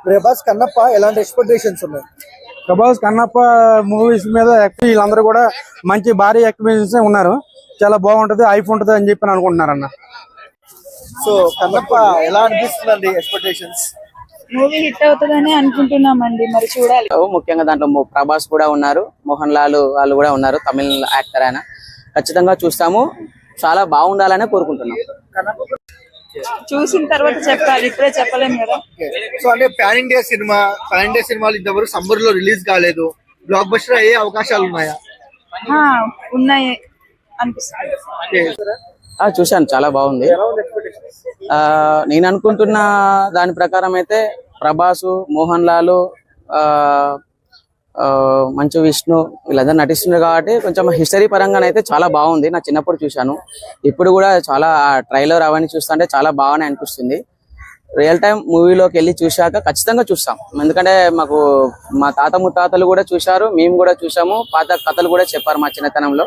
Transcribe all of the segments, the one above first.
ప్రభాస్ కన్నప్ప ఎలాంటి ఎక్స్పెక్టేషన్స్ ఉన్నాయి? ప్రభాస్ కన్నప్ప మూవీస్ మీద వీళ్ళందరూ కూడా మంచి భారీ ఎక్స్పెక్టేషన్స్ ఉన్నారు. చాలా బాగుంటది, హైప్ ఉంటది అని చెప్పి అనుకుంటున్నారన్న. సో కన్నప్ప ఎలా అనిపిస్తుందండి ఎక్స్పెక్టేషన్స్? మూవీ హిట్ అవుతుందని అనుకుంటున్నామండి, మరి చూడాలి. ముఖ్యంగా దాంట్లో ప్రభాస్ కూడా ఉన్నారు, మోహన్ లాల్ వాళ్ళు కూడా ఉన్నారు, తమిళ యాక్టర్ ఆయన. ఖచ్చితంగా చూస్తాము, చాలా బాగుండాలనే కోరుకుంటున్నాం. చూసిన తర్వాత చెప్పాలి, ఇప్పుడే చెప్పలేము కదా. సో అంటే పాన్ ఇండియా సినిమాలు ఇంతవరకు సమ్మర్ లో రిలీజ్ కాలేదు. బ్లాక్ బస్టర్ అయ్యే అవకాశాలు ఉన్నాయా? ఉన్నాయి అనిపిస్తుంది. చూశాను, చాలా బాగుంది. నేను అనుకుంటున్న దాని ప్రకారం అయితే ప్రభాస్, మోహన్ లాల్, మంచు విష్ణు వీళ్ళందరూ నటిస్తున్నారు కాబట్టి కొంచెం హిస్టరీ పరంగానైతే చాలా బాగుంది. నా చిన్నప్పుడు చూశాను, ఇప్పుడు కూడా చాలా ట్రైలర్ అవన్నీ చూస్తుంటే చాలా బాగానే అనిపిస్తుంది. రియల్ టైం మూవీలోకి వెళ్ళి చూశాక ఖచ్చితంగా చూస్తాం. ఎందుకంటే మా తాత ముత్తాతలు కూడా చూశారు, మేము కూడా చూసాము, పాత కథలు కూడా చెప్పారు మా చిన్నతనంలో.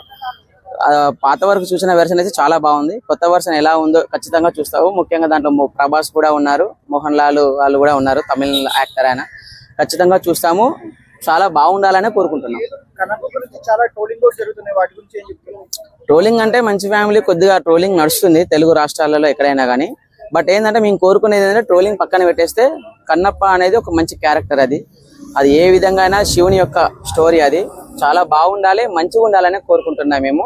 పాత వరకు చూసిన వెర్షన్ అయితే చాలా బాగుంది. కొత్త వెర్షన్ ఎలా ఉందో ఖచ్చితంగా చూస్తాము. ముఖ్యంగా దాంట్లో ప్రభాస్ కూడా ఉన్నారు, మోహన్ లాల్ వాళ్ళు కూడా ఉన్నారు, తమిళ యాక్టర్ ఆయన. ఖచ్చితంగా చూస్తాము, చాలా బాగుండాలనే కోరుకుంటున్నాం. ట్రోలింగ్ అంటే మంచి ఫ్యామిలీ కొద్దిగా ట్రోలింగ్ నడుస్తుంది తెలుగు రాష్ట్రాలలో ఎక్కడైనా కానీ. బట్ ఏంటంటే మేము కోరుకునేది ఏంటంటే ట్రోలింగ్ పక్కన పెట్టేస్తే కన్నప్ప అనేది ఒక మంచి క్యారెక్టర్. అది ఏ విధంగా అయినా శివుని యొక్క స్టోరీ, అది చాలా బాగుండాలి, మంచిగా ఉండాలని కోరుకుంటున్నాం మేము.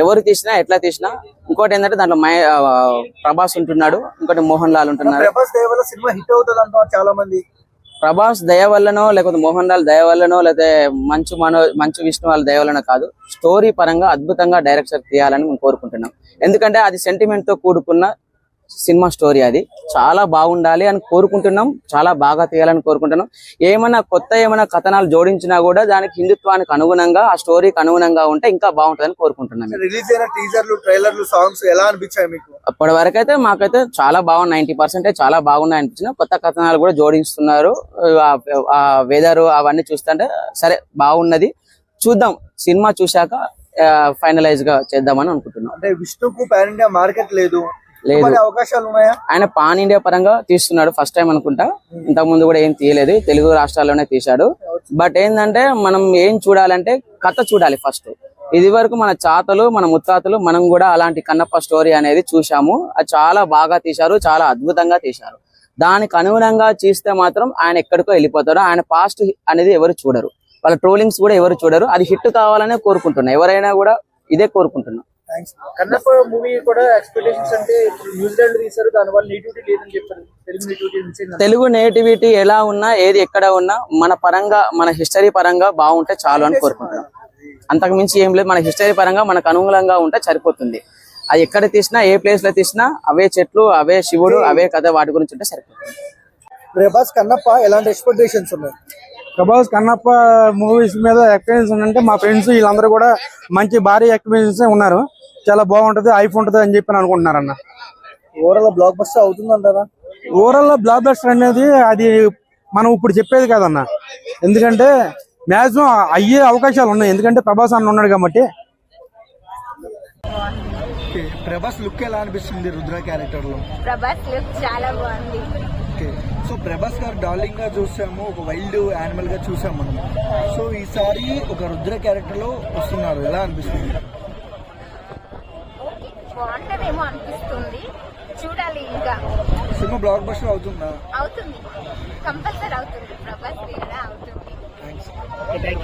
ఎవరు తీసినా ఎట్లా తీసినా. ఇంకోటి ఏంటంటే దాంట్లో ప్రభాస్ ఉంటున్నాడు, ఇంకోటి మోహన్ లాల్ ఉంటున్నారు. ప్రభాస్ దయ వల్లనో లేకపోతే మోహన్ లాల్ దయ వల్లనో లేకపోతే మంచు విష్ణు వాళ్ళ దయ వల్లనో కాదు, స్టోరీ పరంగా అద్భుతంగా డైరెక్టర్ తీయాలని మేము కోరుకుంటున్నాం. ఎందుకంటే అది సెంటిమెంట్ తో కూడుకున్న సినిమా స్టోరీ, అది చాలా బాగుండాలి అని కోరుకుంటున్నాం, చాలా బాగా తీయాలని కోరుకుంటున్నాం. ఏమైనా కథనాలు జోడించినా కూడా దానికి హిందుత్వానికి అనుగుణంగా, ఆ స్టోరీకి అనుగుణంగా ఉంటే ఇంకా బాగుంటుందని కోరుకుంటున్నాం. రిలీజ్ అయిన టీజర్లు, ట్రైలర్లు, సాంగ్స్ ఎలా అనిపించాయి మీకు? అప్పటి వరకు అయితే మాకైతే చాలా బాగున్నాయి, 90% చాలా బాగున్నాయి అనిపించిన. కొత్త కథనాలు కూడా జోడిస్తున్నారు. ఆ వెదర్ అవన్నీ చూస్తుంటే సరే బాగున్నది. చూద్దాం, సినిమా చూశాక ఫైనలైజ్ గా చేద్దామని అనుకుంటున్నాం. అంటే విష్ణుకు పాన్ ఇండియా మార్కెట్ లేదు, అవకాశాలు ఉన్నాయా? ఆయన పాన్ ఇండియా పరంగా తీస్తున్నాడు, ఫస్ట్ టైం అనుకుంటా. ఇంతకు ముందు కూడా ఏం తీయలేదు, తెలుగు రాష్ట్రాల్లోనే తీశాడు. బట్ ఏంటంటే మనం ఏం చూడాలంటే కథ చూడాలి ఫస్ట్. ఇది వరకు మన చాతలు, మన ముత్తాతలు, మనం కూడా అలాంటి కన్నప్ప స్టోరీ అనేది చూసాము. అది చాలా బాగా తీశారు, చాలా అద్భుతంగా తీశారు. దానికి అనుగుణంగా చేస్తే మాత్రం ఆయన ఎక్కడికో వెళ్ళిపోతారు. ఆయన పాస్ట్ అనేది ఎవరు చూడరు, వాళ్ళ ట్రోలింగ్స్ కూడా ఎవరు చూడరు. అది హిట్ కావాలనే కోరుకుంటున్నాం, ఎవరైనా కూడా ఇదే కోరుకుంటున్నాం. కన్నప్ప మూవీ కూడా ఎక్స్పెక్టేషన్స్ అంటే న్యూజిలాండ్ తీశారు, దానివల్ల నేటివిటీ లేదని చెప్పారు. తెలుగు నేటివిటీ ఎలా ఉన్నా, ఏది ఎక్కడ ఉన్నా మన హిస్టరీ పరంగా బాగుంటే చాలు అని కోరుకుంటున్నాం. అంతకు మించి ఏం లేదు, మన హిస్టరీ పరంగా మనకు అనుకూలంగా ఉంటే సరిపోతుంది. అది ఎక్కడ తీసినా, ఏ ప్లేస్ లో తీసినా అవే చెట్లు, అవే శివుడు, అవే కథ, వాటి గురించి ఉంటే సరిపోతుంది. ప్రభాస్ కన్నప్ప ఎలాంటి ఎక్స్పెక్టేషన్స్ ఉన్నాయి? ప్రభాస్ కన్నప్ప మూవీస్ మీద ఎక్స్పీరియన్స్ అంటే మా ఫ్రెండ్స్ వీళ్ళందరూ కూడా మంచి భారీ ఎక్స్పీరియన్స్ ఉన్నారు. చాలా బాగుంటది, హైప్ ఉంటది అని చెప్పి అనుకుంటున్నారన్న. ఓవరాల్ బ్లాక్ బస్టర్ అవుతుందంటారా? ఓవరాల్ బ్లాక్ బస్టర్ అనేది అది మనం ఇప్పుడు చెప్పేది కాదన్న. ఎందుకంటే మాక్సిమం అయ్యే అవకాశాలు ఉన్నాయి, ఎందుకంటే ప్రభాస్ అన్న ఉన్నాడు కాబట్టి. ప్రభాస్ లుక్ ఎలా అనిపిస్తుంది రుద్ర క్యారెక్టర్ లో? ప్రభాస్ లుక్ చాలా బాగుంది. సో ప్రభాస్ గారు డార్లింగ్ గా చూసాము, ఒక వైల్డ్ యానిమల్ గా చూసాము మనం. సో ఈసారి ఒక రుద్ర క్యారెక్టర్ లో వస్తున్నారు, ఎలా అనిపిస్తుంది? బాగుంటదేమో అనిపిస్తుంది, చూడాలి. ఇంకా సినిమా బ్లాక్ బస్టర్ అవుతుందా? అవుతుంది, కంపల్సరీ అవుతుంది. ప్రభాస్ అవుతుంది.